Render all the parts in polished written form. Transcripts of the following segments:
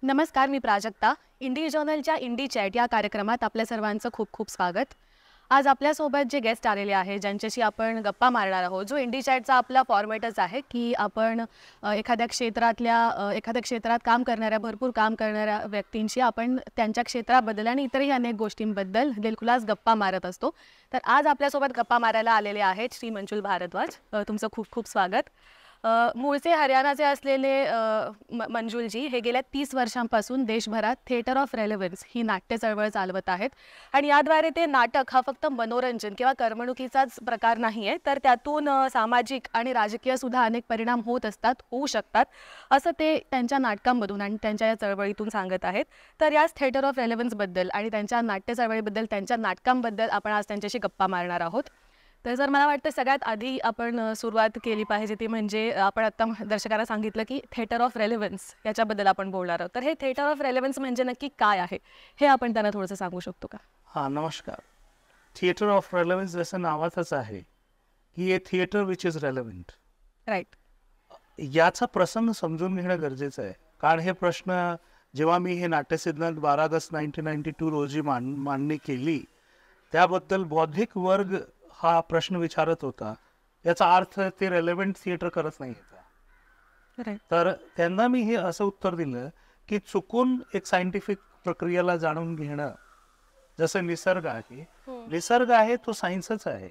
नमस्कार, मी प्राजक्ता. इंडी जर्नलच्या इंडी चॅट या कार्यक्रमात आपल्या सर्वांचं खूप खूप स्वागत. आज आपल्यासोबत जे गेस्ट आलेले आहे, ज्यांच्याशी आपण गप्पा मारणार आहोत, जो इंडी चॅटचा आपला फॉर्मॅटच आहे की आपण एखाद्या क्षेत्रात भरपूर काम करणाऱ्या व्यक्तींशी आपण त्यांच्या क्षेत्राबद्दल आणि इतरही अनेक गोष्टींबद्दल दिलखुलास गप्पा मारत असतो. तर आज आपल्यासोबत गप्पा मारायला आलेले आहेत श्री मंजुल भारद्वाज. तुमचं खूप खूप स्वागत. मूळचे हरियाणाचे असलेले मंजुलजी हे गेल्या 30 वर्षांपासून देशभरात थिएटर ऑफ रेलेव्हन्स ही नाट्य चळवळ चालवत आहेत आणि याद्वारे ते नाटक हा फक्त मनोरंजन किंवा करमणुकीचाच प्रकार नाही आहे, तर त्यातून सामाजिक आणि राजकीय सुद्धा अनेक परिणाम होऊ शकतात असं ते त्यांच्या नाटकांमधून आणि त्यांच्या या चळवळीतून सांगत आहेत. तर याच थिएटर ऑफ रेलेव्हन्सबद्दल आणि त्यांच्या नाट्य चळवळीबद्दल, त्यांच्या नाटकांबद्दल आपण आज त्यांच्याशी गप्पा मारणार आहोत. तर जर मला वाटतं सगळ्यात आधी आपण सुरुवात केली पाहिजे ती म्हणजे आपण आत्ता दर्शकांना सांगितलं की थिएटर ऑफ रेलेव्हन्स याच्याबद्दल आपण बोलणार आहोत. तर हे थिएटर ऑफ रेलेव्हन्स म्हणजे नक्की काय आहे हे आपण त्यांना थोडंसं सांगू शकतो का? हां, नमस्कार. थिएटर ऑफ रेलेव्हन्स जसं नावातच आहे की हे theatre which is relevant. Right. याचा प्रसंग समजून घेणं गरजेचं आहे, कारण हे प्रश्न जेव्हा मी हे नाट्यसिद्धांत 12 ऑगस्ट 1992 रोजी मांडणी केली, त्याबद्दल बौद्धिक वर्ग हा प्रश्न विचारत होता. याचा अर्थ ते रेलेव्हंट थिएटर करत नाही. तर त्यांना मी हे असं उत्तर दिलं की चुकून एक सायंटिफिक प्रक्रियेला जाणून घेणं, जसं निसर्ग आहे तो सायन्सच आहे,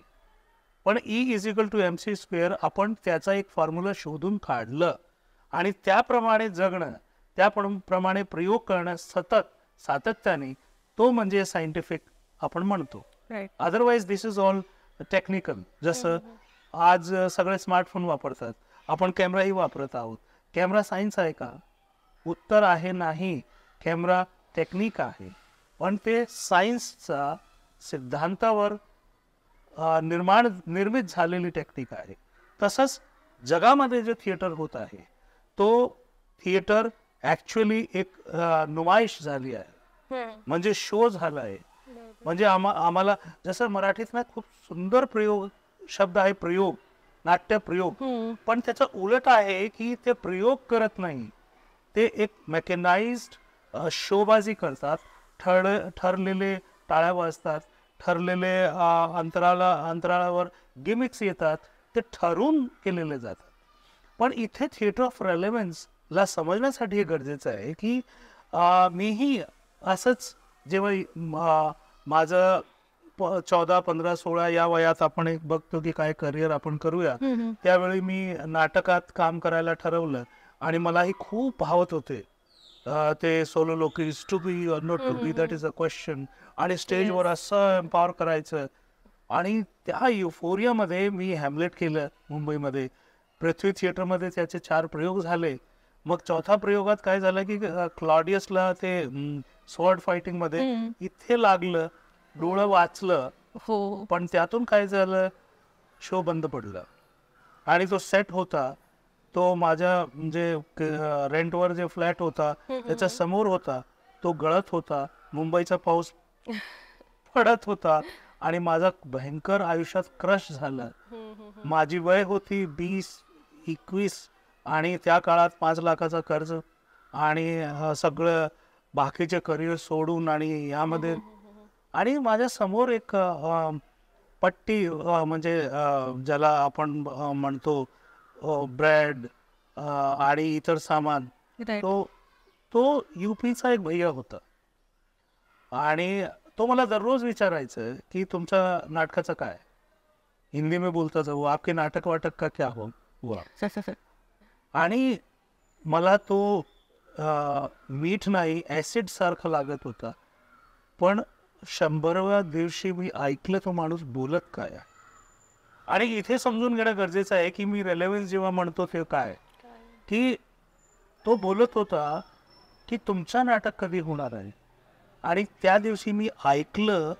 पण E=mc² आपण त्याचा एक फॉर्म्युला शोधून काढलं आणि त्याप्रमाणे जगणं, त्याप्रमाणे प्रयोग करणं सातत्याने, तो म्हणजे सायंटिफिक आपण म्हणतो. Otherwise this is all technical. जसं आज सगळे स्मार्टफोन वापरतात, आपण कॅमेराही वापरत आहोत. कॅमेरा सायन्स आहे का? उत्तर आहे नाही. कॅमेरा टेक्निक आहे, पण ते सायन्सचा सिद्धांतावर निर्मित झालेली टेक्निक आहे. तसंच जगामध्ये जे थिएटर होत आहे, तो थिएटर ॲक्च्युअली एक नुमाइश झाली आहे, म्हणजे शो झाला आहे. म्हणजे आम्हाला जसं मराठीत ना खूप सुंदर शब्द आहे प्रयोग, नाट्य प्रयोग, पण त्याचा उलट आहे की ते प्रयोग करत नाही, ते एक मेकॅनाइज्ड शोबाजी करतात. ठरलेले टाळ्या वाजतात, ठरलेले अंतराळावर गिमिक्स येतात, ते ठरून केलेले जातात. पण इथे थिएटर ऑफ रेलेव्हन्सला समजण्यासाठी हे गरजेचं आहे की मीही असंच जेव्हा माझं 14, 15, 16 या वयात आपण एक बघतो की काय करिअर आपण करूया, त्यावेळी मी नाटकात काम करायला ठरवलं आणि मलाही खूप भावत होते ते soliloquies, to be or not to be, that is a question, आणि स्टेजवर असं एम्पॉवर करायचं. आणि त्या युफोरियामध्ये मी हॅमलेट केलं मुंबईमध्ये. पृथ्वी थिएटरमध्ये त्याचे 4 प्रयोग झाले. मग 4थ्या प्रयोगात काय झालं की क्लॉडियसला ते स्वॉर्ड फायटिंग मध्ये इथे लागलं, डोळं वाचलं, पण त्यातून काय झालं, शो बंद पडला. आणि तो सेट होता तो माझ्या म्हणजे रेंटवर जे फ्लॅट होता त्याच्या समोर होता, तो गळत होता, मुंबईचा पाऊस पडत होता आणि माझा भयंकर आयुष्यात क्रश झाला. माझी वय होती 20-21 आणि त्या काळात 5 लाखाचा कर्ज आणि सगळं बाकीचे करिअर सोडून आणि यामध्ये, आणि माझ्या समोर एक पट्टी म्हणजे ज्याला आपण म्हणतो ब्रेड आणि इतर सामान, तो यूपीचा एक भैया होता आणि तो मला दररोज विचारायचं की तुमच्या नाटकाचं काय, हिंदी में बोलता था वो, आपके नाटक वाटक का क्या हुआ. आणि मला तो मीठ नाही ॲसिड सारखं लागत होता. पण 100व्या दिवशी मी ऐकलं तो माणूस बोलत काय. आणि इथे समजून घेणं गरजेचं आहे की मी रेलेव्हन्स जेव्हा म्हणतो ते काय, की तो बोलत होता की तुमचं नाटक कधी होणार आहे. आणि त्या दिवशी मी ऐकलं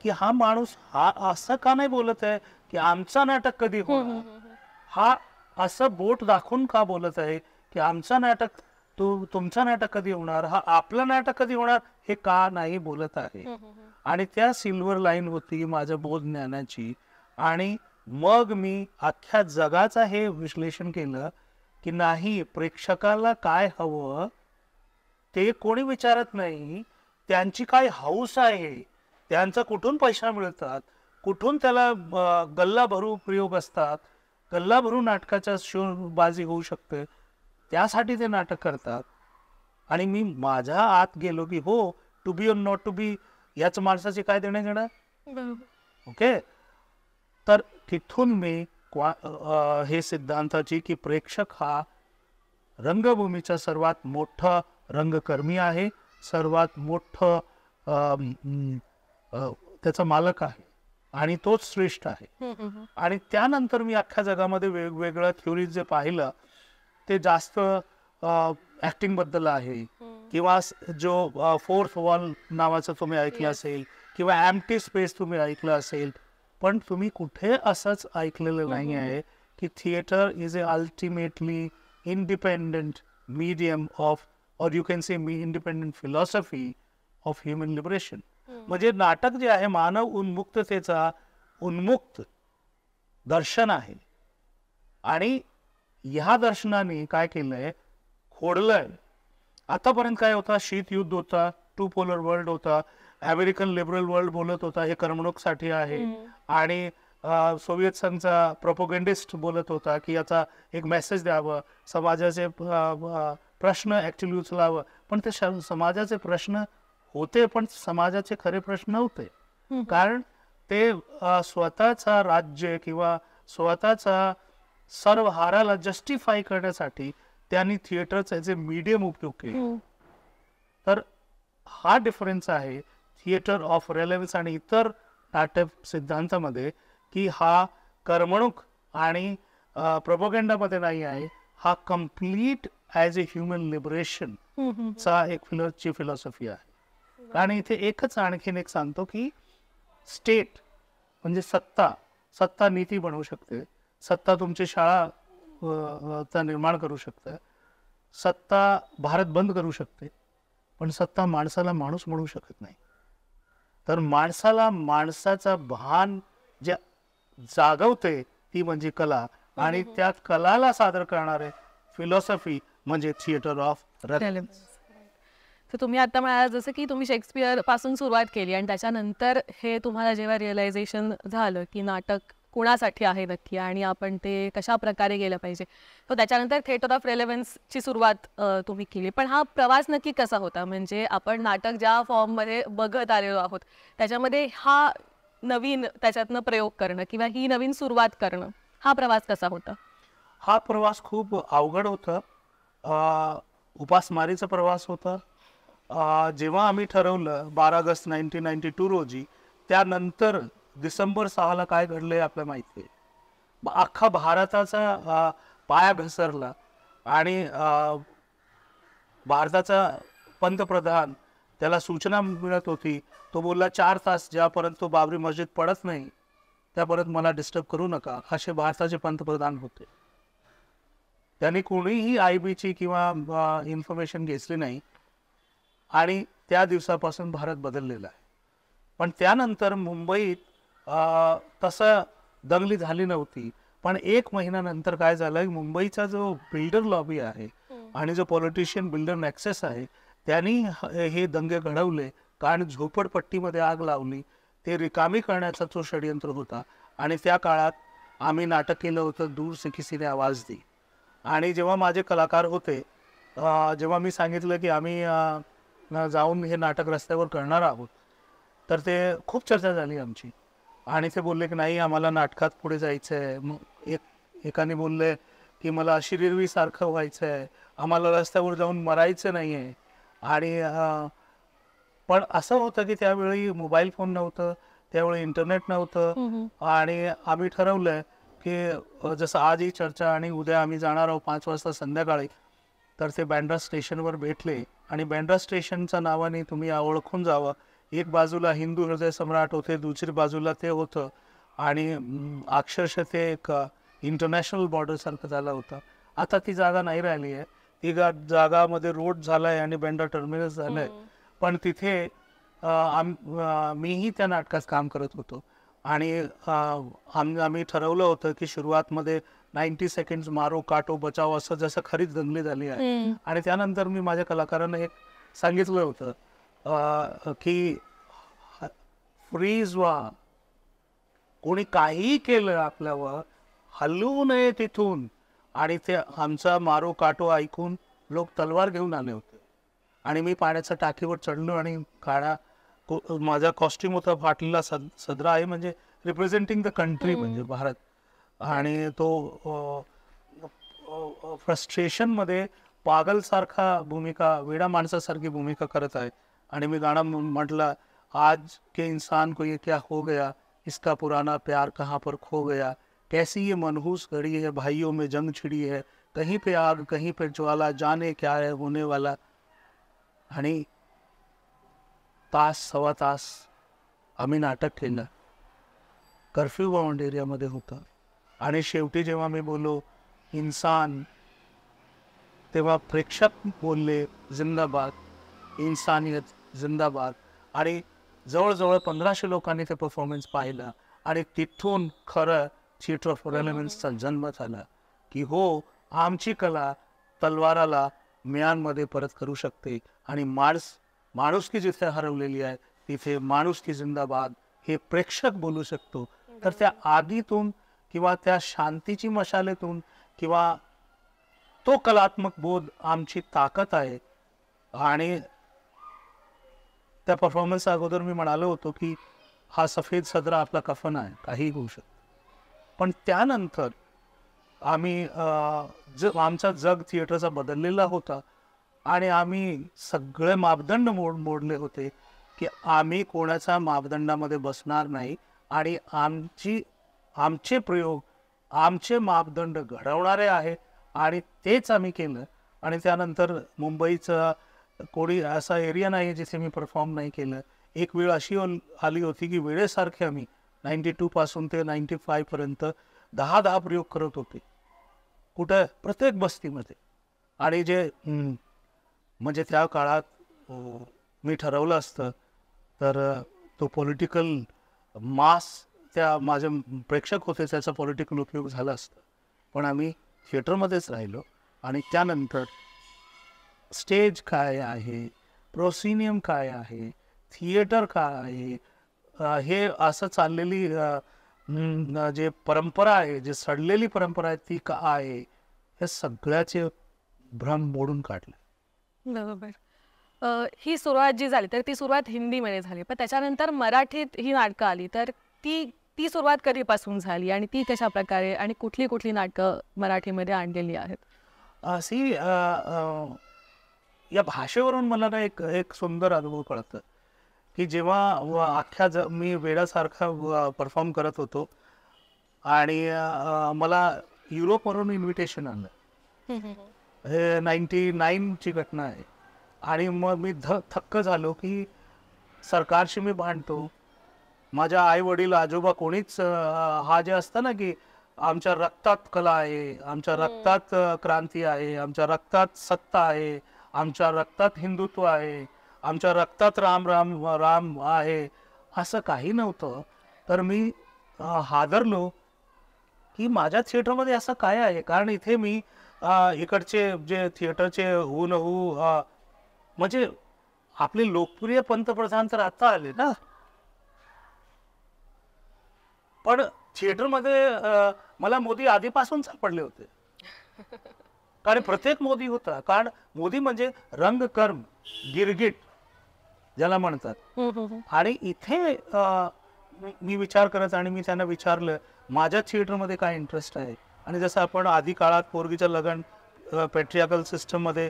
की हा माणूस हा असं का नाही बोलत आहे की आमचं नाटक कधी होणार, हा असं बोट दाखवून का बोलत आहे की आमचं नाटक, तुमचं नाटक कधी होणार, हा आपलं नाटक कधी होणार हे का नाही बोलत आहे. आणि त्या सिल्वर लाईन होती माझ्या बोध ज्ञानाची. आणि मग मी अख्ख्या जगाचं हे विश्लेषण केलं की नाही, प्रेक्षकाला काय हवं ते कोणी विचारत नाही त्यांची काय हाऊस आहे, त्यांचा कुठून पैसा मिळतात, कुठून त्याला गल्ला भरू प्रयोग असतात, गल्ला भरू नाटकाच्या शो बाजी होऊ शकते, त्यासाठी ते नाटक करतात. आणि मी माझ्या आत गेलो की हो, टू बी और नॉट टू बी याच माणसाची काय देणं घेणं. ओके, तर तिथून मी हे सिद्धांताची की प्रेक्षक हा रंगभूमीचा सर्वात मोठा रंगकर्मी आहे, सर्वात मोठं त्याचा मालक आहे आणि तोच श्रेष्ठ आहे. आणि त्यानंतर मी अख्ख्या जगामध्ये वेगवेगळ्या थ्योरीज जे पाहिलं ते जास्त ऍक्टिंग बद्दल आहे, किंवा जो फोर्थ वॉल नावाचं तुम्ही ऐकलं असेल, किंवा एम्प्टी स्पेस तुम्ही ऐकलं असेल. पण तुम्ही कुठे असंच ऐकलेलं नाही आहे की theatre is a ultimately independent medium of, or you can say independent philosophy of human liberation. म्हणजे नाटक जे आहे मानव उन्मुक्ततेचा उन्मुक्त दर्शन आहे. आणि ह्या दर्शनाने काय केलंय, खोडलंय. आतापर्यंत काय होता, शीत युद्ध होता, टू पोलर वर्ल्ड होता, अमेरिकन लिबरल वर्ल्ड बोलत होता हे करमणुकीसाठी आहे, आणि सोव्हिएत संघचा प्रोपोगंडिस्ट बोलत होता की याचा एक मेसेज द्यावं, समाजाचे प्रश्न ऍक्च्युली उचलावं. पण ते समाजाचे प्रश्न होते, पण समाजाचे खरे प्रश्न नव्हते. कारण ते स्वतःचा राज्य किंवा स्वतःचा सर्व हाराला जस्टिफाय करण्यासाठी त्यांनी थिएटरचा ॲज ए मीडियम उपयोग केला. तर हा डिफरन्स आहे थिएटर ऑफ रेलेव्हन्स आणि इतर नाटक सिद्धांतामध्ये, की हा करमणूक आणि प्रोपोगंडामध्ये नाही आहे, हा कम्प्लीट ॲज ए ह्युमन लिबरेशन चा एक फिलॉसॉफी आहे. आणि इथे एकच आणखीन एक सांगतो की स्टेट म्हणजे सत्ता नीती बनवू शकते, सत्ता तुमची शाळा निर्माण करू शकते, सत्ता भारत बंद करू शकते, पण सत्ता माणसाला माणूस म्हणू शकत नाही. तर माणसाला माणसाचा भान जे जागवते ती म्हणजे कला, आणि त्या कलाला सादर करणारे फिलॉसॉफी म्हणजे थिएटर ऑफ रेलेव्हन्स. तर तुम्ही आता म्हणाला जसं की तुम्ही शेक्सपियर पासून सुरुवात केली आणि त्याच्यानंतर हे तुम्हाला जेव्हा रिअलायझेशन झालं की नाटक कोणासाठी आहे नक्की आणि आपण ते कशा प्रकारे गेलं पाहिजे, तर त्याच्यानंतर थिएटर ऑफ रेलेव्हन्सची सुरुवात तुम्ही केली. पण हा प्रवास नक्की कसा होता, म्हणजे आपण नाटक ज्या फॉर्ममध्ये बघत आलेलो आहोत त्याच्यामध्ये हा नवीन त्याच्यातनं प्रयोग करणं किंवा ही नवीन सुरुवात करणं, हा प्रवास कसा होता? हा प्रवास खूप अवघड होता, उपासमारीचा प्रवास होता. जेव्हा आम्ही ठरवलं 12 ऑगस्ट 1992 रोजी, त्यानंतर डिसेंबर 6ला काय घडलंय आपल्याला माहिती आहे. अख्खा भारताचा पाया घसरला आणि भारताचा पंतप्रधान त्याला सूचना मिळत होती, तो बोलला 4 तास ज्यापर्यंत तो बाबरी मस्जिद पडत नाही त्यापर्यंत मला डिस्टर्ब करू नका, असे भारताचे पंतप्रधान होते. त्यांनी कोणीही IB ची किंवा इन्फॉर्मेशन घेतली नाही आणि त्या दिवसापासून भारत बदललेला आहे. पण त्यानंतर मुंबईत तसं दंगली झाली नव्हती, पण 1 महिन्यानंतर काय झालं, मुंबईचा जो बिल्डर लॉबी आहे आणि जो पॉलिटिशियन बिल्डर नेक्सस आहे त्यांनी हे दंगे घडवले, कारण झोपडपट्टीमध्ये आग लावली, ते रिकामी करण्याचा तो षडयंत्र होता. आणि त्या काळात आम्ही नाटक केलं होतं दूर से किसी ने आवाज दी. आणि जेव्हा माझे कलाकार होते, जेव्हा मी सांगितलं की आम्ही जाऊन हे नाटक रस्त्यावर करणार आहोत, तर ते खूप चर्चा झाली आमची. आणि ते बोलले की नाही आम्हाला नाटकात पुढे जायचं आहे. मग एकाने बोलले की मला श्रीदेवीसारखं व्हायचं आहे, आम्हाला रस्त्यावर जाऊन मरायचं नाही आहे. आणि पण असं होतं की त्यावेळी मोबाईल फोन नव्हतं, त्यावेळी इंटरनेट नव्हतं. आणि आम्ही ठरवलं की जसं आज ही चर्चा आणि उद्या आम्ही जाणार आहोत 5 वाजता संध्याकाळी, तर ते बँड्रा स्टेशनवर भेटले. आणि बँड्रा स्टेशनच्या नावाने तुम्ही ओळखून जावं, एक बाजूला हिंदू हृदय सम्राट होते, दुसरी बाजूला ते होतं, आणि अक्षरशः ते एक इंटरनॅशनल बॉर्डर सारखं झालं होतं. आता ती जागा नाही राहिली आहे, ती जागामध्ये रोड झालाय आणि बँड्रा टर्मिनस झालंय. पण तिथे मीही त्या नाटकात काम करत होतो. आणि आम्ही ठरवलं होतं की सुरुवातमध्ये 90 सेकंड्स मारो काटो बचाव असं जसं खरीच दंगली झाली आहे. आणि त्यानंतर मी माझ्या कलाकारांना एक सांगितलं होतं की फ्रीज व्हा, कोणी काहीही केलं आपल्यावर, हलवू नये तिथून. आणि ते आमचा मारो काटो ऐकून लोक तलवार घेऊन आले होते. आणि मी पाण्याच्या टाकीवर चढलो आणि माझा कॉस्ट्युम होता फाटलेला सदरा आहे, म्हणजे रिप्रेझेंटिंग द कंट्री, म्हणजे भारत. आणि तो फ्रस्ट्रेशन मध्ये पागल सारखा भूमिका, वेडा माणसासारखी भूमिका करत आहे. आणि मी गाणं म्हटलं, आज के इंसान को ये क्या हो गया, इसका पुराना प्यार कहाँ पर खो गया, कैसी ये मनहूस घड़ी है, भाइयों में जंग छिड़ी है, कहीं पे आग कहीं पे ज्वाला, जाने क्या है होने वाला. आणि तास सव्वा तास आम्ही नाटक केलं. कर्फ्यू बाउंड एरियामध्ये होता. आणि शेवटी जेव्हा मी बोललो इन्सान, तेव्हा प्रेक्षक बोलले जिंदाबाद, इन्सानियत जिंदाबाद. आणि जवळजवळ 1500 लोकांनी ते परफॉर्मन्स पाहिलं. आणि तिथून खरं थिएटर फॉर एलिमेंट्सचा जन्म झाला, की हो, आमची कला तलवाराला म्यानमध्ये परत करू शकते. आणि माणुसकी जिथे हरवलेली आहे तिथे माणुसकी जिंदाबाद हे प्रेक्षक बोलू शकतो. तर त्या आगीतून किंवा त्या शांतीची मशालेतून किंवा तो कलात्मक बोध आमची ताकद आहे. आणि त्या परफॉर्मन्स अगोदर मी म्हणालो होतो की हा सफेद सदरा आपला कफन आहे, काही होऊ शकतं. पण त्यानंतर आम्ही आमचा जग थिएटरचा बदललेला होता. आणि आम्ही सगळे मापदंड मोडले होते की आम्ही कोणाच्या मापदंडामध्ये बसणार नाही. आणि आमचे प्रयोग, आमचे मापदंड घडवणारे आहे. आणि तेच आम्ही केलं. आणि त्यानंतर मुंबईचा कोणी असा एरिया नाही जिथे मी परफॉर्म नाही केलं. एक वेळ अशी आली होती की वेळेसारखे आम्ही 92 पासून ते 95 पर्यंत 10 प्रयोग करत होते, कुठं, प्रत्येक बस्तीमध्ये. आणि जे म्हणजे त्या काळात मी ठरवलं असतं तर तो पॉलिटिकल मास, त्या माझे प्रेक्षक होते, त्याचा पॉलिटिकल उपयोग झाला असता. पण आम्ही थिएटरमध्येच राहिलो. आणि त्यानंतर स्टेज काय आहे, प्रोसिनियम काय आहे, थिएटर काय आहे, हे असं चाललेली जे परंपरा आहे, जे सडलेली परंपरा आहे ती काय आहे, हे सगळ्याचे भ्रम मोडून काढले. बरोबर. ही सुरुवात जी झाली तर ती सुरुवात हिंदीमध्ये झाली, पण त्याच्यानंतर मराठीत ही नाटकं आली. तर ती सुरुवात कधीपासून झाली आणि ती कशा प्रकारे आणि कुठली कुठली नाटकं मराठीमध्ये आणलेली आहेत? अशी या भाषेवरून मला ना एक सुंदर अनुभव कळतं की जेव्हा मी वेड्यासारखा परफॉर्म करत होतो आणि मला युरोपवरून इन्व्हिटेशन आलं. हे 99 ची घटना आहे. आणि मग मी थक्क झालो की सरकारशी मी भांडतो, माझ्या आई वडील आजोबा कोणीच हा जे असतं ना की आमच्या रक्तात कला आहे, आमच्या रक्तात क्रांती आहे, आमच्या रक्तात सत्ता आहे, आमच्या रक्तात हिंदुत्व आहे, आमच्या रक्तात राम राम राम आहे, असं काही नव्हतं. तर मी हादरलो की माझ्या थिएटरमध्ये असं काय आहे. कारण इथे मी इकडचे जे थिएटरचे म्हणजे आपले लोकप्रिय पंतप्रधान तर आता आले ना, पण थिएटरमध्ये मला मोदी आधीपासून सापडले होते. कारण प्रत्येक मोदी होता. कारण मोदी म्हणजे रंगकर्म, गिरगिट ज्याला म्हणतात. आणि इथे मी विचार करत आणि मी त्यांना विचारलं माझ्या थिएटरमध्ये काय इंटरेस्ट आहे. आणि जसं आपण आधी काळात पोरगीचं लग्न पॅट्रियार्कल सिस्टममध्ये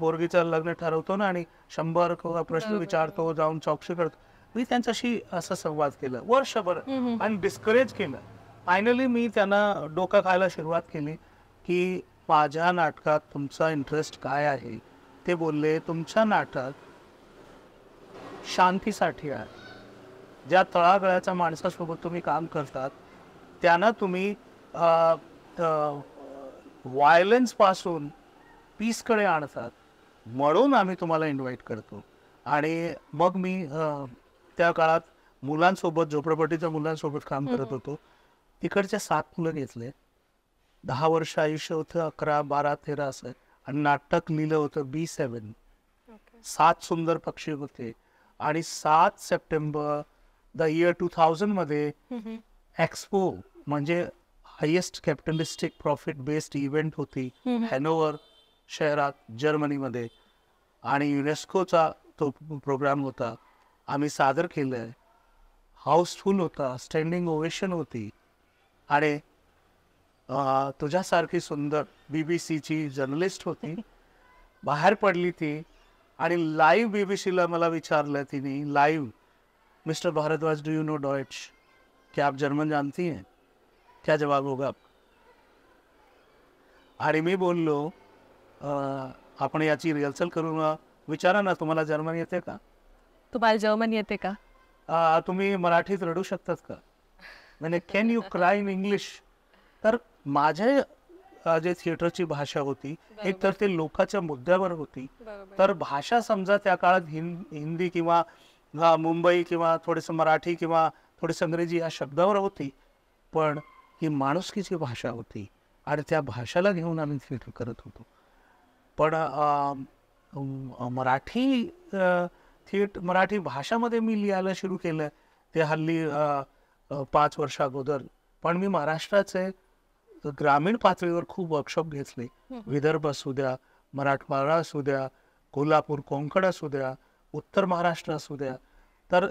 पोरगीचं लग्न ठरवतो ना आणि 100 प्रश्न विचारतो, जाऊन चौकशी करतो, मी त्यांच्याशी असं संवाद केला वर्षभर आणि डिस्करेज केलं. फायनली मी त्यांना डोकं खायला सुरुवात केली की माझ्या नाटकात तुमचा इंटरेस्ट काय आहे. ते बोलले तुमच्या नाटकात शांतीसाठी आहे. ज्या तळागाळाच्या माणसासोबत तुम्ही काम करतात त्यांना तुम्ही व्हायलन्स पासून पीसकडे आणतात, म्हणून आम्ही तुम्हाला इन्व्हाइट करतो. आणि मग मी त्या काळात मुलांसोबत, झोपडपट्टीच्या मुलांसोबत काम करत होतो. तिकडचे 7 मुलं घेतले. 10 वर्ष आयुष्य होतं, 11, 12, 13 असं. आणि नाटक लिहिलं होतं B7. 7 सुंदर पक्षी होते. आणि 7 सप्टेंबर द इयर 2000 मध्ये एक्सपो म्हणजे हायेस्ट कॅपिटलिस्टिक प्रॉफिट बेस्ड इव्हेंट होती हॅनोवर शहरात जर्मनीमध्ये. आणि युनेस्कोचा तो प्रोग्राम होता. आम्ही सादर केलं. हाऊसफुल होता, स्टँडिंग ओवेशन होती. आणि तुझ्यासारखी सुंदर BBC ची जर्नलिस्ट होती, बाहेर पडली ती आणि लाईव्ह BBC ला मला विचारलं तिने, live, mister Bharadwaj do you know Deutsch, क्या आप जर्मन जानती हैं, क्या जवाब होगा? आणि मी बोललो आपण याची रिहर्सल करून विचारा ना, तुम्हाला जर्मन येते का? तुम्हाला जर्मन येते का? तुम्ही मराठीत रडू शकतात का? म्हणजे can you cry in English? तर माझ्या जे थिएटरची भाषा होती, एक तर ते लोकांच्या मुद्द्यावर होती. तर भाषा समजा त्या काळात हिंदी किंवा मुंबई किंवा थोडंसं मराठी किंवा थोडीसं इंग्रजी या शब्दावर होती, पण ही माणुसकीची भाषा होती आणि त्या भाषेला घेऊन आम्ही थिएटर करत होतो. पण मराठी भाषामध्ये मी लिहायला सुरू केलं ते हल्ली 5 वर्ष अगोदर. पण मी महाराष्ट्राचे ग्रामीण पातळीवर खूप वर्कशॉप घेतले. विदर्भ असू द्या, मराठवाडा असू द्या, कोल्हापूर कोकण असू द्या, उत्तर महाराष्ट्र असू द्या. तर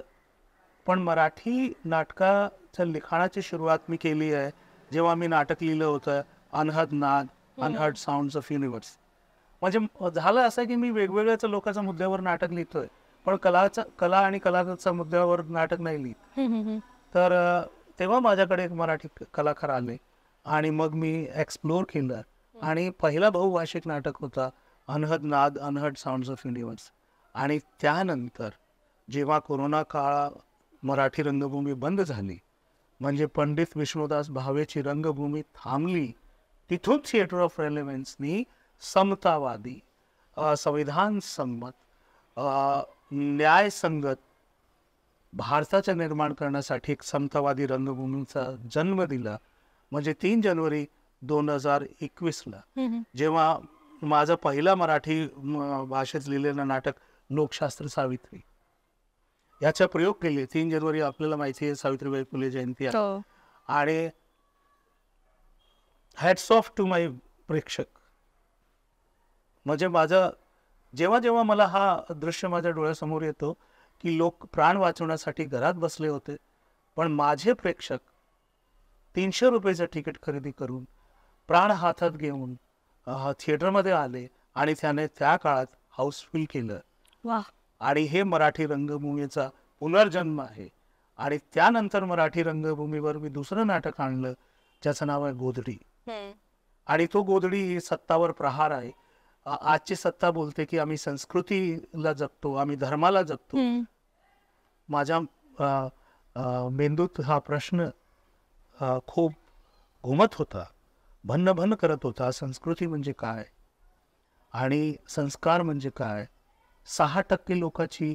पण मराठी नाटकाच्या लिखाणाची सुरुवात मी केली आहे जेव्हा मी नाटक लिहिलं होतं अनहद नाद, अनहर्ड साऊंड्स ऑफ युनिव्हर्स. म्हणजे झालं असं की मी वेगवेगळ्याच लोकांच्या मुद्द्यावर नाटक लिहितोय, पण कला आणि कलाकाराच्या मुद्द्यावर नाटक नाही लिहित. तर तेव्हा माझ्याकडे एक मराठी कलाकार आले आणि मग मी एक्सप्लोर केलं. आणि पहिला बहुभाषिक नाटक होता अनहद नाद, अनहर्ड साऊंड्स ऑफ युनिव्हर्स. आणि त्यानंतर जेव्हा कोरोना काळ मराठी रंगभूमी बंद झाली, म्हणजे पंडित विष्णुदास भावेची रंगभूमी थांबली, तिथून थिएटर ऑफ रेलेव्हन्सनी समतावादी, संविधान संमत, न्यायसंगत भारताचे निर्माण करण्यासाठी एक समतावादी रंगभूमीचा जन्म दिला. म्हणजे 3 जानेवारी 2021ला जेव्हा माझं पहिला मराठी भाषेत लिहिलेलं नाटक लोकशास्त्र सावित्री याचा प्रयोग केले. 3 जानेवारी आपल्याला माहिती आहे सावित्रीबाई फुले जयंती आहे. आणि हॅट्स ऑफ टू माय प्रेक्षक. म्हणजे माझं जेव्हा जेव्हा मला हा दृश्य माझ्या डोळ्यासमोर येतो की लोक प्राण वाचवण्यासाठी घरात बसले होते, पण माझे प्रेक्षक 300 रुपयाचं तिकीट खरेदी करून प्राण हातात घेऊन थिएटरमध्ये आले आणि त्याने त्या काळात हाऊसफुल केलं. आणि हे मराठी रंगभूमीचा पुनर्जन्म आहे. आणि त्यानंतर मराठी रंगभूमीवर मी दुसरं नाटक आणलं ज्याचं नाव आहे गोधडी. आणि तो गोधडी ही सत्तावर प्रहार आहे. आजची सत्ता बोलते की आम्ही संस्कृतीला जगतो, आम्ही धर्माला जगतो. माझ्या मेंदूत हा प्रश्न खूप घुमत होता, भन्न करत होता. संस्कृती म्हणजे काय आणि संस्कार म्हणजे काय? 6% लोकांची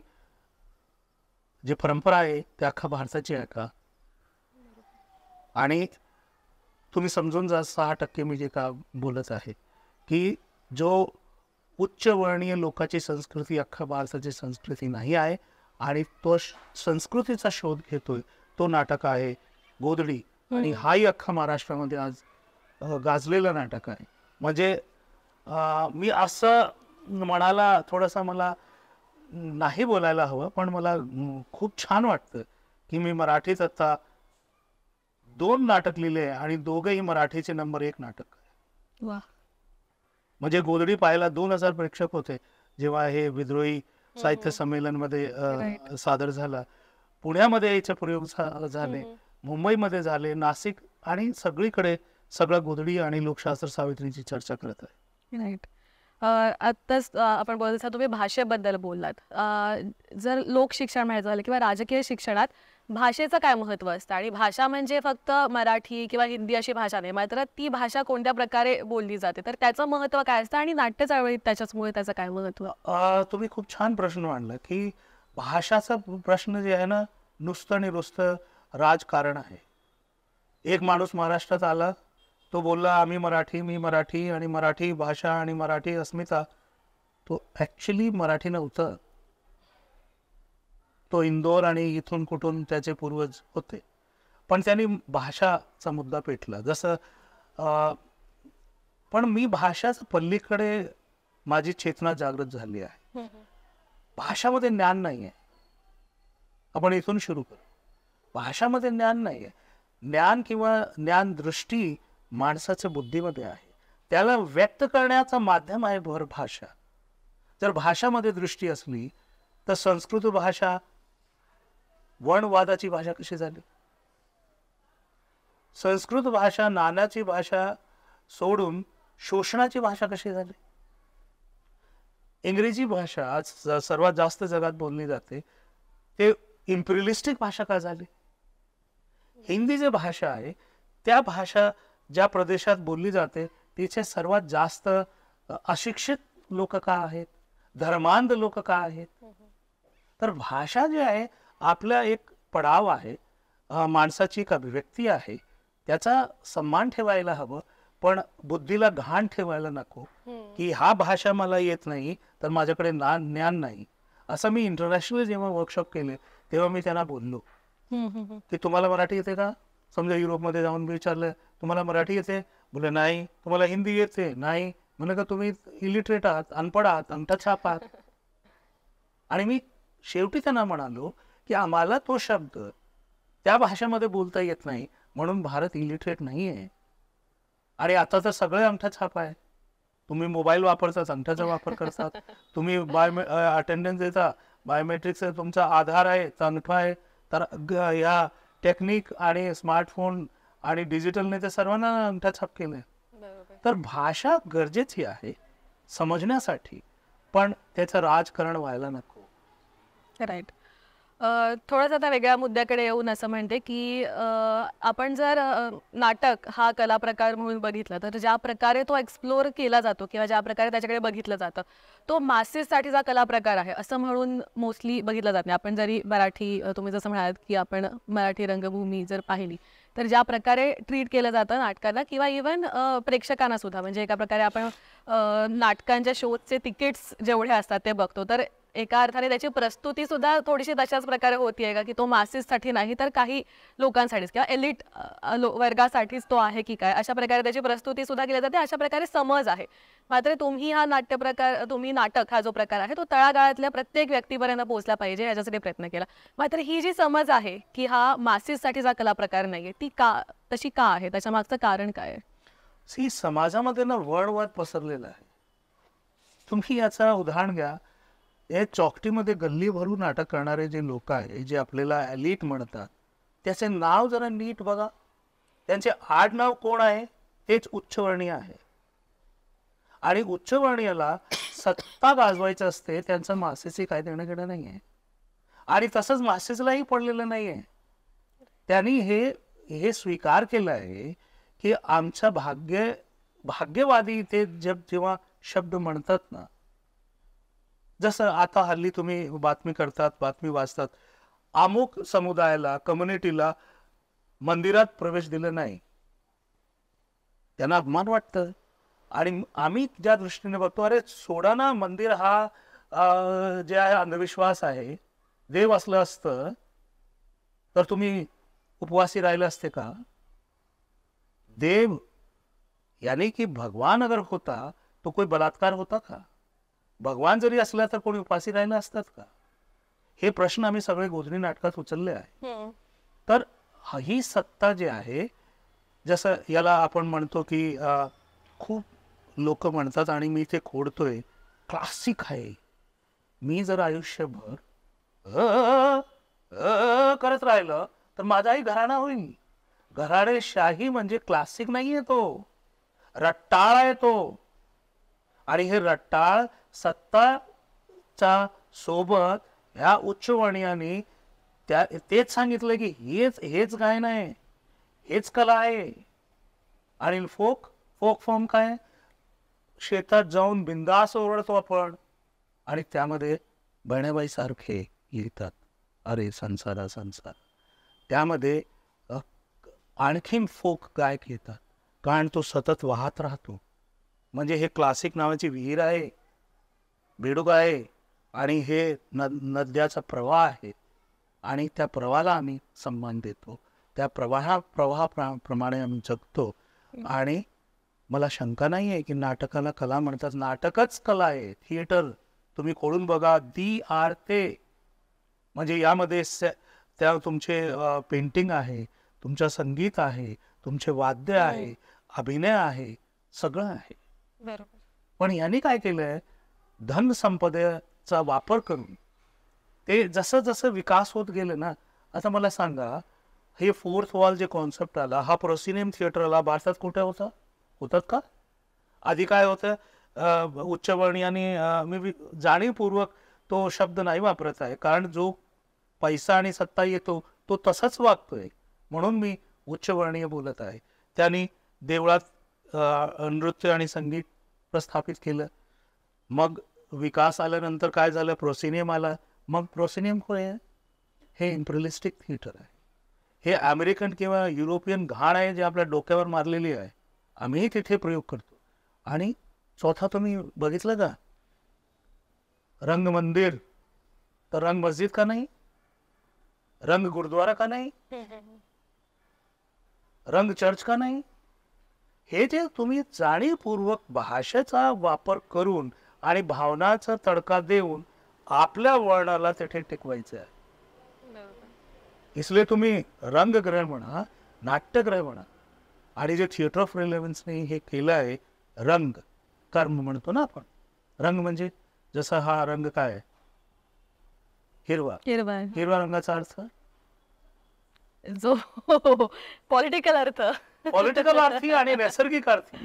जी परंपरा आहे ते अख्खा भारताची आहे का? आणि तुम्ही समजून जा 6% मी जे का बोलत आहे की जो उच्चवर्णीय लोकांची संस्कृती अख्खा भारताची संस्कृती नाही आहे आणि तो संस्कृतीचा शोध घेतोय तो नाटक आहे गोधडी. आणि हाही अख्खा महाराष्ट्रामध्ये आज गाजलेलं नाटक आहे. म्हणजे मी असं म्हणायला थोडंसं मला नाही बोलायला हवं, पण मला खूप छान वाटतं की मी मराठीत आता 2 नाटक लिहिले आणि दोघंही मराठीचे नंबर 1 नाटक आहे. म्हणजे गोधडी पाहायला 2000 प्रेक्षक होते जेव्हा हे विद्रोही साहित्य संमेलन मध्ये सादर झाला. पुण्यामध्ये याचे प्रयोग झाले, मुंबईमध्ये झाले, नाशिक आणि सगळीकडे सगळं गोधडी आणि लोकशास्त्र सावित्रीची चर्चा करत आहे. राईट. आत्ताच आपण बोलत तुम्ही भाषेबद्दल बोललात. जर लोक शिक्षण म्हणायचं झालं किंवा राजकीय शिक्षणात भाषेचं काय महत्त्व असतं? आणि भाषा म्हणजे फक्त मराठी किंवा हिंदी अशी भाषा नाही, मात्र ती भाषा कोणत्या प्रकारे बोलली जाते, तर त्याचं महत्त्व काय असतं आणि नाट्य चळवळीत त्याच्यामुळे त्याचं काय महत्त्व? तुम्ही खूप छान प्रश्न मांडला की भाषाचा प्रश्न जे आहे ना, नुसतं आणि नुसतं राजकारण आहे. एक माणूस महाराष्ट्रात आला, तो बोलला आम्ही मराठी, मी मराठी आणि मराठी भाषा आणि मराठी अस्मिता. तो ॲक्च्युली मराठी नव्हता. तो इंदोर आणि इथून कुठून त्याचे पूर्वज होते, पण त्यांनी भाषाचा मुद्दा पेटला. जसं पण मी भाषाच्या पलीकडे माझी चेतना जागृत झाली आहे. भाषामध्ये ज्ञान नाही आहे. आपण इथून सुरू करू. भाषामध्ये ज्ञान नाही आहे. ज्ञान किंवा ज्ञान दृष्टी माणसाच्या बुद्धीमध्ये आहे. त्याला व्यक्त करण्याचं माध्यम आहे भर भाषा. जर भाषामध्ये दृष्टी असली तर संस्कृत भाषा वर्णवादाची भाषा कशी झाली? संस्कृत भाषा नाण्याची भाषा सोडून शोषणाची भाषा कशी झाली? इंग्रजी भाषा आज सर्वात जास्त जगात बोलली जाते, ते इम्पिरियलिस्टिक भाषा का झाली? हिंदी जी भाषा आहे त्या भाषा ज्या प्रदेशात बोलली जाते तिथे सर्वात जास्त अशिक्षित लोक का आहेत? धर्मांध लोक का आहेत? तर भाषा जी आहे आपला एक पडाव आहे, माणसाची एक अभिव्यक्ती आहे. त्याचा सन्मान ठेवायला हवं, पण बुद्धीला घाण ठेवायला नको की हा भाषा मला येत नाही तर माझ्याकडे ज्ञान नाही. असं मी इंटरनॅशनल जेव्हा वर्कशॉप केले तेव्हा मी त्यांना बोललो की तुम्हाला मराठी येते का? समजा युरोपमध्ये जाऊन मी विचारलं तुम्हाला मराठी येते? बोले नाही. तुम्हाला हिंदी येते? नाही. म्हणे का तुम्ही इलिटरेट आहात, अनपढ आहात, अंगठा छाप आहात. आणि मी शेवटी त्यांना म्हणालो की आम्हाला तो शब्द त्या भाषेमध्ये बोलता येत नाही म्हणून भारत इलिटरेट नाही आहे. आणि आता तर सगळे अंगठा छाप आहे. तुम्ही मोबाईल वापरतात, अंगठाचा वापर करतात. तुम्ही अटेंडन्स देता, बायोमेट्रिक्स तुमचा आधार आहे, अंगठा आहे. तर या टेक्निक आणि स्मार्टफोन आणि डिजिटलने ते सर्वांना अंगठा छाप केले. तर भाषा गरजेची आहे समजण्यासाठी, पण त्याचं राजकारण व्हायला नको. राईट. थोडंसं आता वेगळ्या मुद्द्याकडे येऊन असं म्हणते की आपण जर नाटक हा कला प्रकार म्हणून बघितला तर ज्या प्रकारे तो एक्सप्लोर केला जातो किंवा ज्या प्रकारे त्याच्याकडे बघितलं जातं तो मासेससाठीचा कला प्रकार आहे असं म्हणून मोस्टली बघितला जात नाही. आपण जरी मराठी, तुम्ही जसं म्हणालात की आपण मराठी रंगभूमी जर पाहिली तर ज्या प्रकारे ट्रीट केलं जातं नाटकाला किंवा इवन प्रेक्षकांना सुद्धा, म्हणजे एका प्रकारे आपण नाटकांच्या शोचे तिकीट्स जेवढे असतात ते बघतो तर एका अर्थाने त्याची प्रस्तुती सुद्धा थोडीशी तशाच प्रकारे होतीये का की तो मासेससाठी नाही तर काही लोकांसाठीच किंवा एलिट वर्गासाठीच तो आहे की काय, अशा प्रकारे त्याची प्रस्तुती सुद्धा केली जाते. अशा प्रकारे समज आहे. मात्र तुम्ही हा तुम्ही नाटक हा जो प्रकार आहे तो तळागाळातल्या प्रत्येक व्यक्तीपर्यंत पोहोचला पाहिजे याच्यासाठी प्रयत्न केला. मात्र ही जी समज आहे की हा मासेससाठीचा कला प्रकार नाहीये ती तशी का आहे? त्याच्या मागचं कारण काय आहे? समाजामध्ये ना वर्णवाद पसरलेला आहे. तुम्ही याचं उदाहरण घ्या. हे चौकटीमध्ये गल्ली भरून नाटक करणारे जे लोक आहे, जे आपल्याला एलिट म्हणतात, त्याचे नाव जरा नीट बघा. त्यांचे आडनाव कोण आहे? तेच उच्चवर्णीय आहे. आणि उच्चवर्णीयाला सत्ता गाजवायची असते, त्यांचं मासेचे काय देणं घेणं नाही आहे. आणि तसंच मासेचलाही पडलेलं नाही आहे. त्यांनी हे स्वीकार केलं आहे की आमच्या भाग्यवादी ते जेव्हा शब्द म्हणतात ना, जसं आता हल्ली तुम्ही बातमी करतात, बातमी वाचतात, अमुक समुदायाला, कम्युनिटीला मंदिरात प्रवेश दिला नाही, त्यांना अपमान वाटतं. आणि आम्ही ज्या दृष्टीने बघतो, अरे सोडा ना, मंदिर हा जे आहे अंधविश्वास आहे. देव असलं असतं तर तुम्ही उपवासी राहिले असते का? देव यानी की भगवान अगर होता तो कोई बलात्कार होता का? भगवान जरी असला तर कोणी उपासी राहिला असतात का? हे प्रश्न आम्ही सगळे गोधनी नाटकात उचलले आहे. तर ही सत्ता जी आहे, जसं याला आपण म्हणतो की खूप लोक म्हणतात आणि मी ते खोडतोय, क्लासिक आहे. मी जर आयुष्यभर करत राहिलं तर माझाही घराणा होईल. घराणेशाही म्हणजे क्लासिक नाहीये, तो रट्टाळ आहे तो. आणि हे रट्टाळ सत्ताच्या सोबत ह्या उच्चवर्णीयांनी तेच सांगितलं की हेच गायन आहे, हेच कला आहे. आणि फोक फॉर्म काय? शेतात जाऊन बिंदास ओरडतो आपण आणि त्यामध्ये बहिणाबाई सारखे येतात, अरे संसारा संसार. त्यामध्ये आणखीन फोक गायक येतात, कारण तो सतत वाहत राहतो. म्हणजे हे क्लासिक नावाची विहीर आहे, बेडूक आहे आणि हे नद्याचा प्रवाह आहे आणि त्या प्रवाहाला आम्ही सन्मान देतो, त्या प्रवाहाप्रमाणे आम्ही जगतो. आणि मला शंका नाही आहे की नाटकाला कला म्हणतात. नाटकच कला आहे, थिएटर तुम्ही खोलून बघा. दी आर ते म्हणजे यामध्ये त्या तुमचे पेंटिंग आहे, तुमचं संगीत आहे, तुमचे वाद्य आहे, अभिनय आहे, सगळं आहे. बरोबर. पण यांनी काय केलंय, धन संपदेचा वापर करून ते जसं जसं विकास होत गेले ना. आता मला सांगा, हे फोर्थ वॉल जे कॉन्सेप्ट आला, हा प्रोसिनियम थिएटरला भारतात कुठे होतात का? आधी काय होतं, उच्चवर्णी आणि मी जाणीवपूर्वक तो शब्द नाही वापरत आहे, कारण जो पैसा आणि सत्ता येतो तो तसाच वागतोय, म्हणून मी उच्चवर्णीय बोलत आहे. त्यांनी देवळात नृत्य आणि संगीत प्रस्थापित केलं. मग विकास आल्यानंतर काय झालं, प्रोसिनियम आला. मग प्रोसिनियम होय हे इम्प्रियलिस्टिक थिएटर आहे, हे अमेरिकन किंवा युरोपियन घाण आहे जे आपल्या डोक्यावर मारलेली आहे. आम्ही तिथे प्रयोग करतो. आणि चौथा तुम्ही बघितलं का, रंग मंदिर तर रंग मस्जिद का नाही, रंग गुरुद्वारा का नाही, रंग चर्च का नाही. हे जे तुम्ही जाणीवपूर्वक भाषेचा वापर करून आणि भावनाचा तडका देऊन आपल्या वर्णाला तिथे टिकवायचं आहे. इसलिए तुम्ही रंगग्रह म्हणा, नाट्यग्रह म्हणा, आणि जे थिएटर ऑफ रेलेव्हन्सने हे केलं आहे, रंग कर्म म्हणतो ना आपण. रंग म्हणजे जसा हा रंग काय आहे, हिरवा. हिरवा रंगाचा अर्थ जो पॉलिटिकल अर्थ, पॉलिटिकल अर्थी आणि नैसर्गिक अर्थी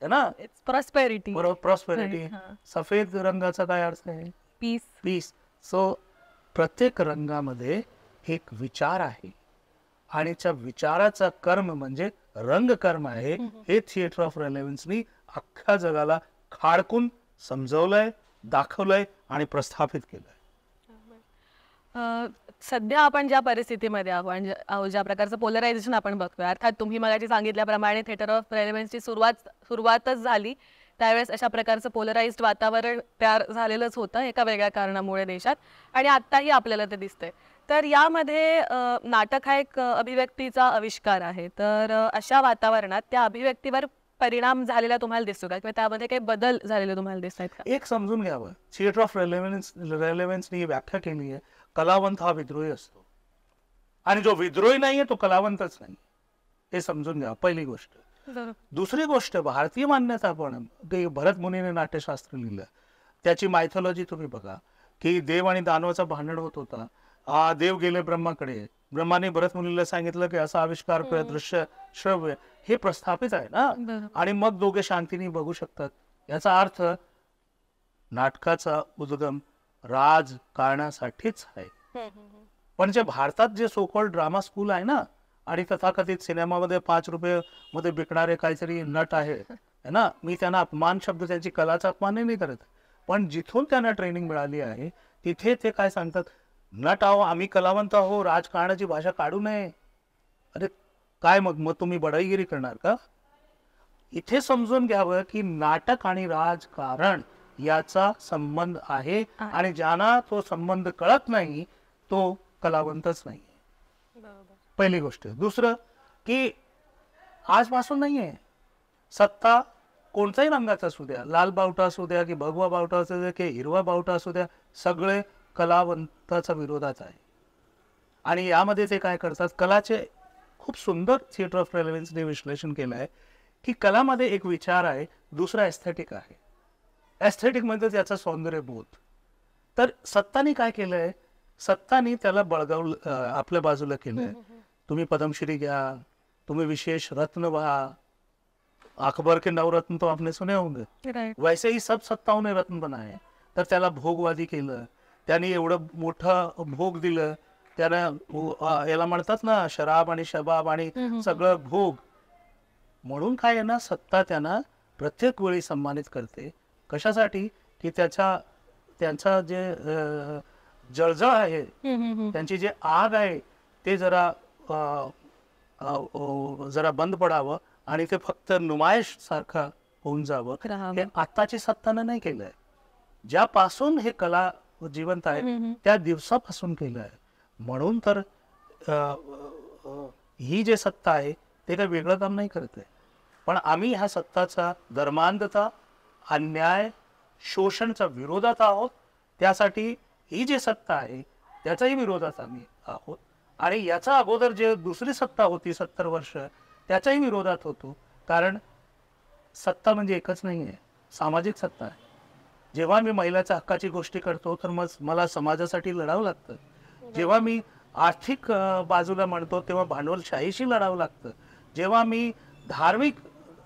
है ना. प्रॉस्पेरिटी. प्रॉस्पेरिटी. सफेद रंगाचा काय अर्थ आहे, पीस. पीस. सो प्रत्येक रंगामध्ये एक विचार आहे आणि त्या विचाराचा कर्म म्हणजे रंगकर्म आहे. हे थिएटर ऑफ रेलेव्हन्सनी अख्ख्या जगाला खाडकून समजवलंय, दाखवलंय आणि प्रस्थापित केलंय. सध्या आपण ज्या परिस्थितीमध्ये आहोत, ज्या प्रकारचं पोलरायझेशन आपण बघतोय, अर्थात तुम्ही मगाशी सांगितल्याप्रमाणे थिएटर ऑफ रेलेव्हन्सची सुरुवातच झाली त्यावेळेस अशा प्रकारचं पोलराइज्ड वातावरण तयार झालेलंच होतं एका वेगळ्या कारणामुळे देशात, आणि आत्ताही आपल्याला ते दिसतंय. तर यामध्ये नाटक हा एक अभिव्यक्तीचा आविष्कार आहे. तर अशा वातावरणात त्या अभिव्यक्तीवर परिणाम झालेला तुम्हाला दिसतो का, किंवा त्यामध्ये काही बदल झालेले तुम्हाला दिसत आहेत का? एक समजून घ्यावं, थिएटर ऑफ रेलेव्हन्सनी व्याख्या केली आहे, कलावंत हा विद्रोही असतो आणि जो विद्रोही नाहीये तो कलावंतच नाही. हे समजून घ्या, पहिली गोष्ट. दुसरी गोष्ट, भारतीय मान्यता पण ते भरत मुनीने नाट्यशास्त्र लिहिलं, त्याची मायथॉलॉजी तुम्ही बघा की देव आणि दानवाचा भांडण होत होता. देव गेले ब्रह्माकडे, ब्रह्माने भरत मुनीला सांगितलं की असा आविष्कार कर, दृश्य श्रव्य हे प्रस्थापित आहे ना, आणि मग दोघे शांतीने बघू शकतात. याचा अर्थ नाटकाचा उद्गम राजकारणासाठीच आहे. पण जे भारतात जे सोकॉल्ड ड्रामा स्कूल आहे ना, आणि तथाकथित सिनेमामध्ये 5 रुपये मध्ये विकणारे काहीतरी नट आहे ना, मी त्यांना अपमान शब्द, त्यांची कलाचा अपमान नाही करत, पण जिथून त्यांना ट्रेनिंग मिळाली आहे तिथे ते काय सांगतात, नट आहो, आम्ही कलावंत आहो, राजकारणाची भाषा काढू नये. अरे काय मग तुम्ही बडाईगिरी करणार का? इथे समजून घ्यावं की नाटक आणि राजकारण याचा संबंध आहे, आणि ज्यांना तो संबंध कळत नाही तो कलावंतच नाही. पहिली गोष्ट. दुसरं की आजपासून नाहीये, सत्ता कोणत्याही रंगाचा असू द्या, लाल बावटा असू द्या की भगवा बावटा असू द्या की हिरवा बावटा असू द्या, सगळे कलावंताचा विरोधात आहे. आणि यामध्ये ते काय करतात, कलाचे खूप सुंदर थिएटर ऑफ रेलेव्हन्सने विश्लेषण केलं आहे की कलामध्ये एक विचार आहे, दुसरा एस्थेटिक आहे. एस्थेटिक म्हणजे त्याचा सौंदर्यबोध. तर सत्तानी काय केलंय, सत्तानी त्याला बळगावलं, आपल्या बाजूला केलंय. तुम्ही पद्मश्री घ्या, तुम्ही विशेष रत्न व्हा, अकबर के 9 रत्न तो आपने सुने होंगे, वैसे ही सब सत्ताओं ने रत्न बनाए. तर त्याला भोगवादी केलं, त्यांनी एवढं मोठं भोग दिलं, त्यानं याला म्हणतात ना शराब आणि शबाब आणि सगळं भोग. म्हणून काय आहे ना, सत्ता त्यांना प्रत्येक वेळी सन्मानित करते. कशासाठी की त्यांचा जे जळजळ आहे, त्यांची जे आग आहे ते जरा बंद पडावं आणि ते फक्त नुमाइश सारखं होऊन जावं. हे आत्ताची सत्तानं नाही केलंय. ज्यापासून हे कला जिवंत आहे त्या दिवसापासून केलं आहे. म्हणून तर ही जे सत्ता आहे ते काही वेगळं काम नाही करत आहे. पण आम्ही ह्या सत्ताचा धर्मांधता, अन्याय, शोषणच्या विरोधात आहोत. त्यासाठी ही जी सत्ता आहे त्याच्याही विरोधात आम्ही आहोत. आणि याचा अगोदर जे दुसरी सत्ता होती 70 वर्ष त्याच्याही विरोधात होतो. कारण सत्ता म्हणजे एकच नाही आहे, सामाजिक सत्ता आहे. जेव्हा मी महिलाच्या हक्काची गोष्टी करतो तर मग मला समाजासाठी लढावं लागतं. जेव्हा मी आर्थिक बाजूला म्हणतो तेव्हा भांडवलशाहीशी लढावं लागतं. जेव्हा मी धार्मिक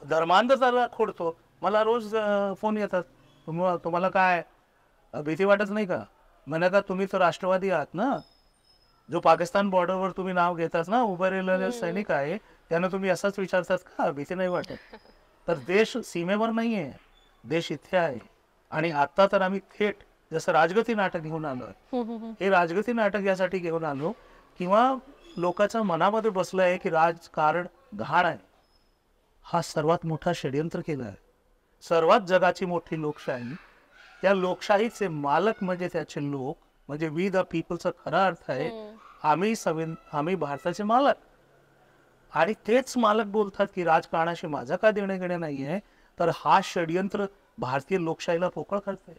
धर्मांधताला खोडतो मला रोज फोन येतात, तुम्हाला काय भीती वाटत नाही का? म्हणा का तुम्ही तर राष्ट्रवादी आहात ना, जो पाकिस्तान बॉर्डरवर तुम्ही नाव घेतात ना, उभे राहिलेले सैनिक आहे त्यांना तुम्ही असंच विचारतात का भीती नाही वाटत? तर देश सीमेवर नाही आहे, देश इथे आहे. आणि आता तर आम्ही थेट जसं राजगती नाटक घेऊन आलो. हे राजगती नाटक यासाठी घेऊन आलो किंवा लोकांच्या मनामध्ये बसलं आहे की राजकारण घाण आहे. हा सर्वात मोठा षडयंत्र केला आहे. सर्वात जगाची मोठी लोकशाही, त्या लोकशाहीचे मालक म्हणजे त्याचे लोक, म्हणजे वी द पीपलचा खरा अर्थ आहे आम्ही भारताचे मालक. आणि तेच मालक बोलतात की राजकारणाशी माझा काय देणे घेणे नाही आहे. तर हा षडयंत्र भारतीय लोकशाहीला पोकळ करते.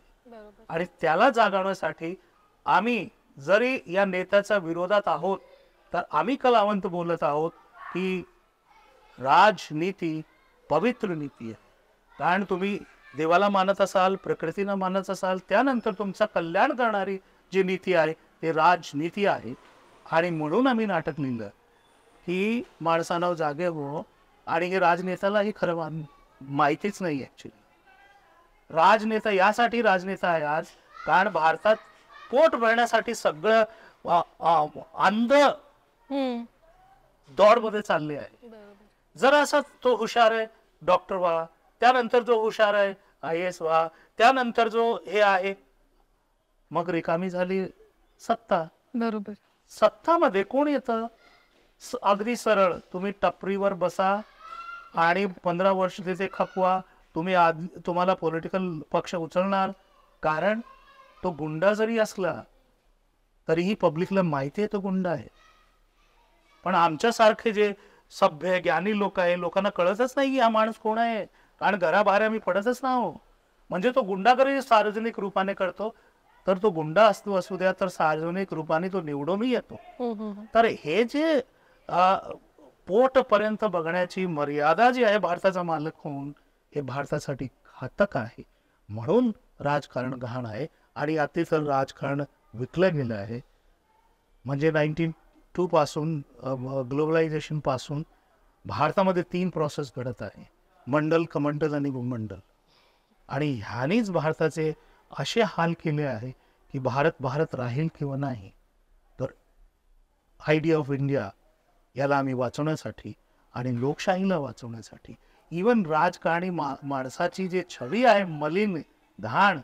आणि त्याला जागवण्यासाठी आम्ही जरी या नेत्याच्या विरोधात आहोत तर आम्ही कलावंत बोलत आहोत की राजनीती पवित्र नीती आहे. कारण तुम्ही देवाला मानत असाल, प्रकृतीला मानत असाल, त्यानंतर तुमचं कल्याण करणारी जी नीती आहे ते राजनीती आहे. आणि म्हणून आम्ही नाटक लिहिलं की माणसानं जागे हो. आणि हे राजनेत्यालाही खरं माहितीच नाही ऍक्च्युली. राजनेता यासाठी राजनेता आहे आज कारण भारतात पोट भरण्यासाठी सगळं अंध दौड मध्ये चालले आहे. जरा असा तो हुशार आहे डॉक्टर व्हा, त्यानंतर जो हुशार आहे IAS व्हा, त्यानंतर जो हे आहे, मग रिकामी झाली सत्ता. बरोबर. सत्तामध्ये कोण येतं? अगदी सरळ, तुम्ही टपरीवर बसा आणि 15 वर्ष तिथे खपवा. तुम्हाला पॉलिटिकल पक्ष उचलणार. कारण तो गुंडा जरी असला तरीही पब्लिकला माहिती आहे तो गुंडा आहे. पण आमच्यासारखे जे सभ्य ज्ञानी लोक आहे, लोकांना कळतच नाही की हा माणूस कोण आहे. कारण घराबाहेर आम्ही पडतच ना हो. म्हणजे तो गुंडागिरी सार्वजनिक रूपाने करतो तर तो गुंडा असू द्या तर सार्वजनिक रूपाने तो निवडूनही येतो. तर हे जे पोट पर्यंत बघण्याची मर्यादा जी आहे भारताचा मालक होऊन, हे भारतासाठी घातक आहे. म्हणून राजकारण घाण आहे. आणि अतिशय राजकारण विकलं गेलं आहे. म्हणजे 92 पासून ग्लोबलायझेशन पासून भारतामध्ये 3 प्रोसेस घडत आहे, मंडल, कमंडल आणि भूमंडल. आणि ह्यानीच भारताचे असे हाल केले आहे की भारत राहील किंवा नाही. तर आयडिया ऑफ इंडिया याला आम्ही वाचवण्यासाठी आणि लोकशाहीला वाचवण्यासाठी, इवन राजकारणी माणसाची जी छवी आहे मलिन घाण,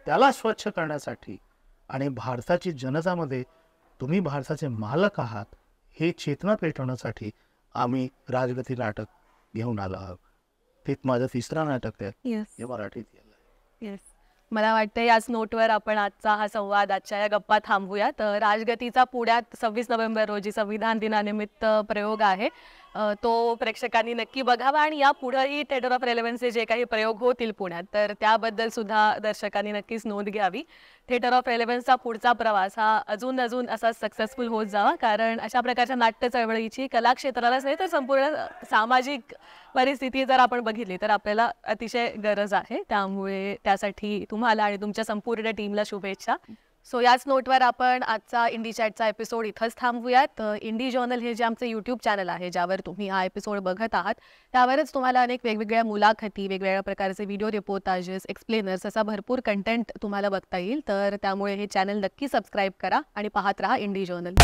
त्याला स्वच्छ करण्यासाठी आणि भारताची जनतामध्ये तुम्ही भारताचे मालक आहात हे चेतना पेटवण्यासाठी आम्ही राजगती नाटक घेऊन आलो आहोत. ते माझं 3रं नाटक आहे. हे मराठीत येस. मला वाटतं याच नोटवर आपण आजचा हा संवाद, आजच्या या गप्पा थांबवूयात. राजगतीचा पुण्यात 26 नोव्हेंबर रोजी संविधान दिनानिमित्त प्रयोग आहे, तो प्रेक्षकांनी नक्की बघावा. आणि या पुढेही थिएटर ऑफ रेलेव्हन्सचे जे काही प्रयोग होतील पुण्यात तर त्याबद्दल सुद्धा दर्शकांनी नक्कीच नोंद घ्यावी. थिएटर ऑफ रेलेव्हन्सचा पुढचा प्रवास हा अजून असा सक्सेसफुल होत जावा. कारण अशा प्रकारच्या नाट्य चळवळीची कला क्षेत्रालाच नाही तर संपूर्ण सामाजिक परिस्थिती जर आपण बघितली तर आपल्याला अतिशय गरज आहे. त्यामुळे त्यासाठी तुम्हाला आणि तुमच्या संपूर्ण टीमला शुभेच्छा. सो याच नोटवर आपण आजचा इंडी चॅटचा एपिसोड इथंच थांबवूयात. इंडी जर्नल हे जे आमचं यूट्यूब चॅनल आहे ज्यावर तुम्ही हा एपिसोड बघत आहात त्यावरच तुम्हाला अनेक वेगवेगळ्या मुलाखती, वेगवेगळ्या प्रकारचे व्हिडिओ रिपोर्टाजेस, एक्सप्लेनर्स असा भरपूर कंटेंट तुम्हाला बघता येईल. तर त्यामुळे हे चॅनल नक्की सबस्क्राईब करा आणि पाहत राहा इंडी जर्नल.